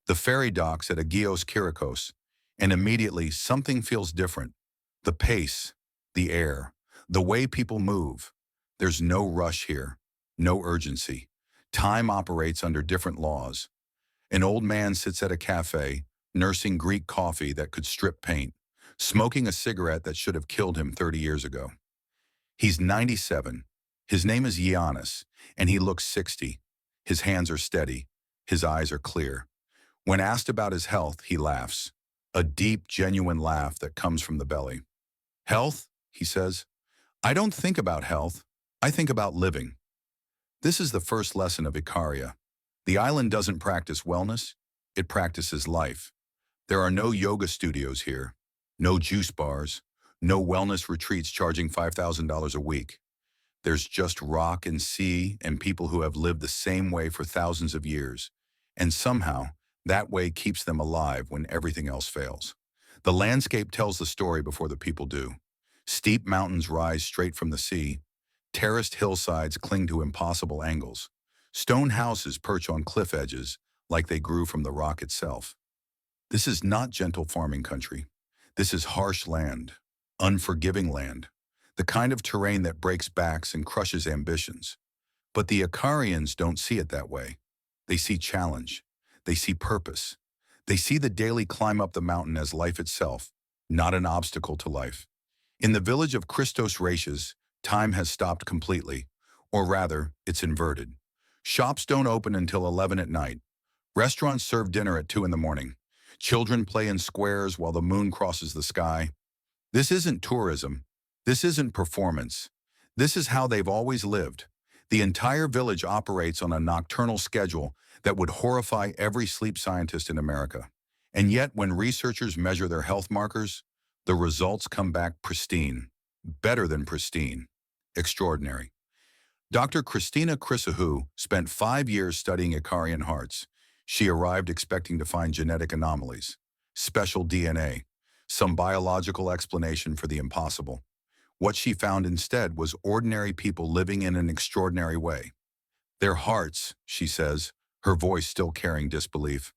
The ferry docks at Agios Kyriakos, and immediately something feels different. The pace, the air, the way people move. There's no rush here, no urgency. Time operates under different laws. An old man sits at a cafe, nursing Greek coffee that could strip paint, smoking a cigarette that should have killed him 30 years ago. He's 97. His name is Giannis, and he looks 60. His hands are steady. His eyes are clear. When asked about his health, he laughs. A deep, genuine laugh that comes from the belly. Health, he says. I don't think about health. I think about living. This is the first lesson of Ikaria. The island doesn't practice wellness. It practices life. There are no yoga studios here, no juice bars, no wellness retreats charging $5,000 a week. There's just rock and sea and people who have lived the same way for thousands of years. And somehow, that way keeps them alive when everything else fails. The landscape tells the story before the people do. Steep mountains rise straight from the sea. Terraced hillsides cling to impossible angles. Stone houses perch on cliff edges like they grew from the rock itself. This is not gentle farming country. This is harsh land, unforgiving land, the kind of terrain that breaks backs and crushes ambitions. But the Ikarians don't see it that way. They see challenge. They see purpose. They see the daily climb up the mountain as life itself, not an obstacle to life. In the village of Christos Ratios, time has stopped completely, or rather, it's inverted. Shops don't open until 11 at night. Restaurants serve dinner at 2 in the morning. Children play in squares while the moon crosses the sky. This isn't tourism. This isn't performance. This is how they've always lived. The entire village operates on a nocturnal schedule that would horrify every sleep scientist in America. And yet, when researchers measure their health markers, the results come back pristine. Better than pristine. Extraordinary. Dr. Christina Chrysohou spent 5 years studying Ikarian hearts. She arrived expecting to find genetic anomalies, special DNA, some biological explanation for the impossible. What she found instead was ordinary people living in an extraordinary way. Their hearts, she says, her voice still carrying disbelief,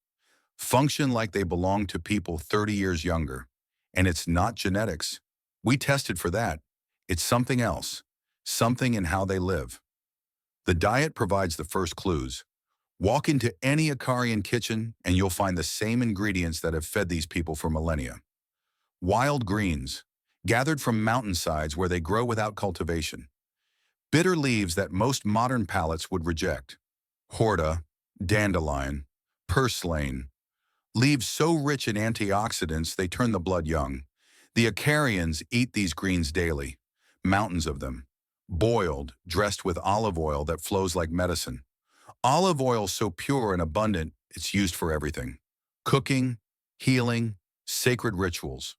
function like they belong to people 30 years younger. And it's not genetics. We tested for that. It's something else, something in how they live. The diet provides the first clues. Walk into any Ikarian kitchen and you'll find the same ingredients that have fed these people for millennia. Wild greens, gathered from mountainsides where they grow without cultivation. Bitter leaves that most modern palates would reject. Horta, dandelion, purslane. Leaves so rich in antioxidants they turn the blood young. The Ikarians eat these greens daily, mountains of them, boiled, dressed with olive oil that flows like medicine. Olive oil so pure and abundant, it's used for everything. Cooking, healing, sacred rituals.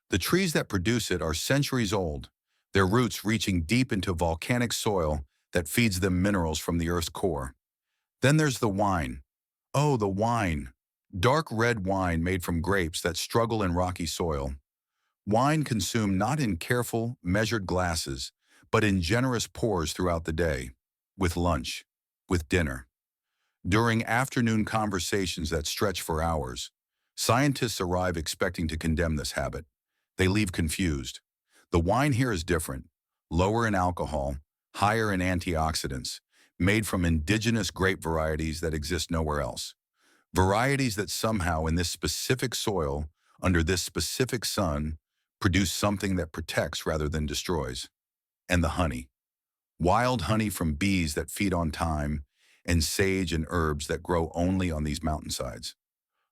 The trees that produce it are centuries old, their roots reaching deep into volcanic soil that feeds them minerals from the earth's core. Then there's the wine. Oh, the wine. Dark red wine made from grapes that struggle in rocky soil. Wine consumed not in careful, measured glasses, but in generous pours throughout the day, with lunch, with dinner. During afternoon conversations that stretch for hours, scientists arrive expecting to condemn this habit. They leave confused. The wine here is different, lower in alcohol, higher in antioxidants, made from indigenous grape varieties that exist nowhere else. Varieties that somehow in this specific soil, under this specific sun, produce something that protects rather than destroys. And the honey. Wild honey from bees that feed on thyme, and sage and herbs that grow only on these mountainsides.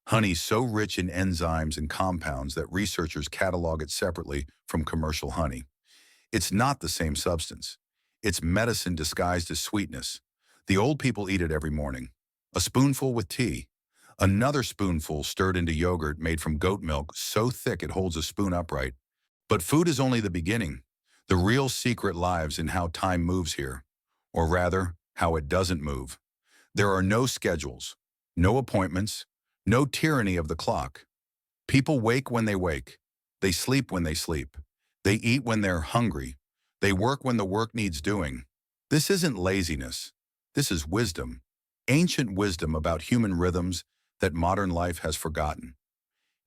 Honey so rich in enzymes and compounds that researchers catalog it separately from commercial honey. It's not the same substance. It's medicine disguised as sweetness. The old people eat it every morning. A spoonful with tea. Another spoonful stirred into yogurt made from goat milk so thick it holds a spoon upright. But food is only the beginning. The real secret lies in how time moves here, or rather, how it doesn't move. There are no schedules, no appointments, no tyranny of the clock. People wake when they wake. They sleep when they sleep. They eat when they're hungry. They work when the work needs doing. This isn't laziness. This is wisdom. Ancient wisdom about human rhythms that modern life has forgotten.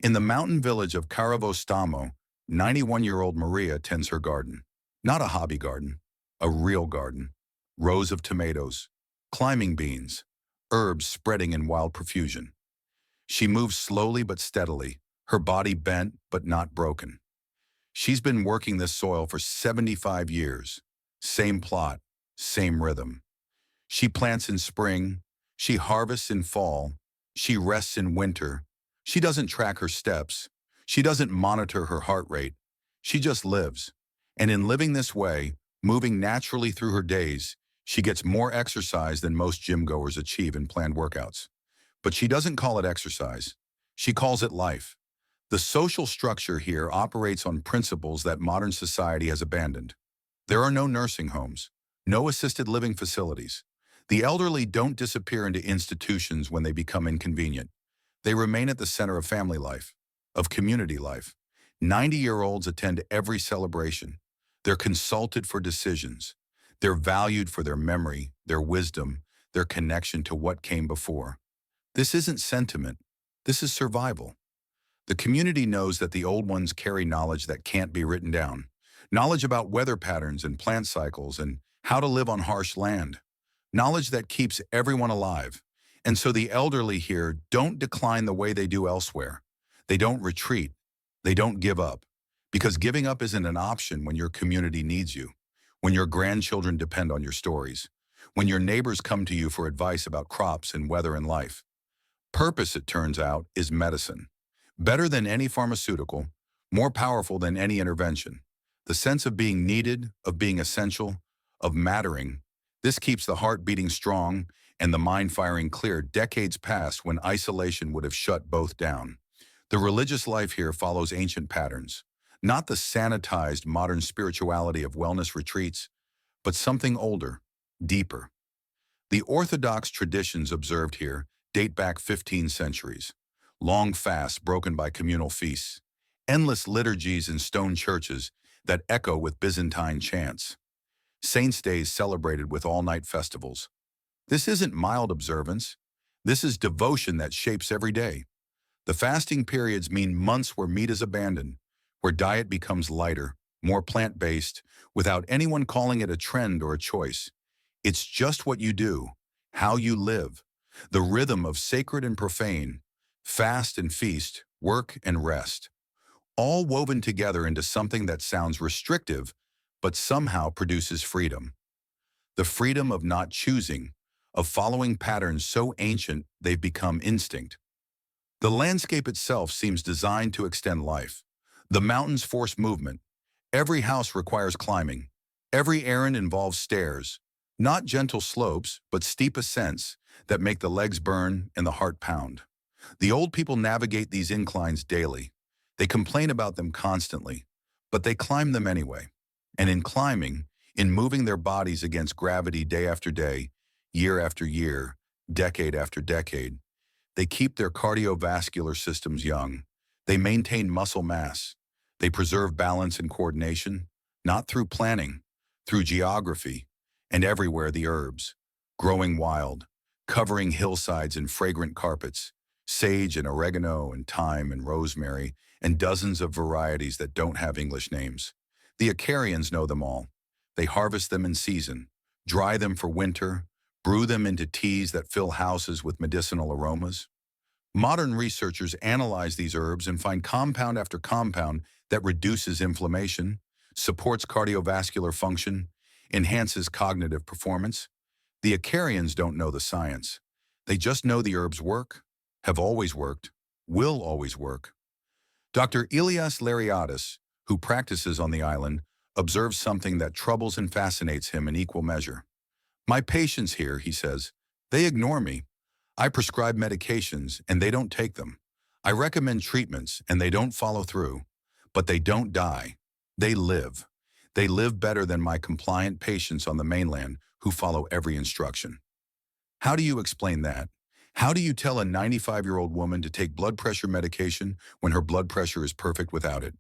In the mountain village of Caravostamo, 91-year-old Maria tends her garden. Not a hobby garden, a real garden. Rows of tomatoes, climbing beans, herbs spreading in wild profusion. She moves slowly but steadily, her body bent but not broken. She's been working this soil for 75 years. Same plot, same rhythm. She plants in spring, she harvests in fall, she rests in winter. She doesn't track her steps. She doesn't monitor her heart rate. She just lives. And in living this way, moving naturally through her days, she gets more exercise than most gym goers achieve in planned workouts. But she doesn't call it exercise. She calls it life. The social structure here operates on principles that modern society has abandoned. There are no nursing homes, no assisted living facilities. The elderly don't disappear into institutions when they become inconvenient. They remain at the center of family life, of community life. 90-year-olds attend every celebration. They're consulted for decisions. They're valued for their memory, their wisdom, their connection to what came before. This isn't sentiment. This is survival. The community knows that the old ones carry knowledge that can't be written down. Knowledge about weather patterns and plant cycles and how to live on harsh land. Knowledge that keeps everyone alive. And so the elderly here don't decline the way they do elsewhere. They don't retreat. They don't give up. Because giving up isn't an option when your community needs you, when your grandchildren depend on your stories, when your neighbors come to you for advice about crops and weather and life. Purpose, it turns out, is medicine. Better than any pharmaceutical, more powerful than any intervention. The sense of being needed, of being essential, of mattering. This keeps the heart beating strong and the mind firing clear. Decades past when isolation would have shut both down. The religious life here follows ancient patterns, not the sanitized modern spirituality of wellness retreats, but something older, deeper. The orthodox traditions observed here date back 15 centuries. Long fasts broken by communal feasts, endless liturgies in stone churches that echo with Byzantine chants. Saints' days celebrated with all-night festivals. This isn't mild observance. This is devotion that shapes every day. The fasting periods mean months where meat is abandoned, where diet becomes lighter, more plant-based, without anyone calling it a trend or a choice. It's just what you do, how you live, the rhythm of sacred and profane, fast and feast, work and rest, all woven together into something that sounds restrictive, but somehow produces freedom. The freedom of not choosing, of following patterns so ancient they've become instinct. The landscape itself seems designed to extend life. The mountains force movement. Every house requires climbing. Every errand involves stairs, not gentle slopes, but steep ascents that make the legs burn and the heart pound. The old people navigate these inclines daily. They complain about them constantly, but they climb them anyway. And in climbing, in moving their bodies against gravity day after day, year after year, decade after decade, they keep their cardiovascular systems young. They maintain muscle mass. They preserve balance and coordination, not through planning, through geography, and everywhere the herbs, growing wild, covering hillsides in fragrant carpets, sage and oregano and thyme and rosemary, and dozens of varieties that don't have English names. The Ikarians know them all. They harvest them in season, dry them for winter, brew them into teas that fill houses with medicinal aromas. Modern researchers analyze these herbs and find compound after compound that reduces inflammation, supports cardiovascular function, enhances cognitive performance. The Ikarians don't know the science. They just know the herbs work, have always worked, will always work. Dr. Ilias Lariadis, who practices on the island, observes something that troubles and fascinates him in equal measure. My patients here, he says, they ignore me. I prescribe medications and they don't take them. I recommend treatments and they don't follow through. But they don't die. They live. They live better than my compliant patients on the mainland who follow every instruction. How do you explain that? How do you tell a 95-year-old woman to take blood pressure medication when her blood pressure is perfect without it?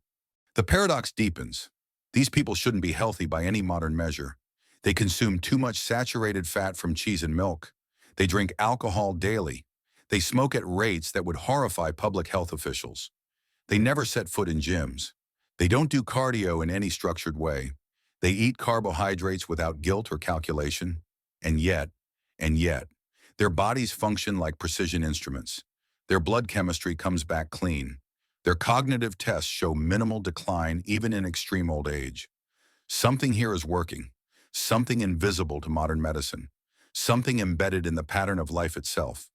The paradox deepens. These people shouldn't be healthy by any modern measure. They consume too much saturated fat from cheese and milk. They drink alcohol daily. They smoke at rates that would horrify public health officials. They never set foot in gyms. They don't do cardio in any structured way. They eat carbohydrates without guilt or calculation. And yet, and yet, their bodies function like precision instruments. Their blood chemistry comes back clean. Their cognitive tests show minimal decline even in extreme old age. Something here is working. Something invisible to modern medicine. Something embedded in the pattern of life itself.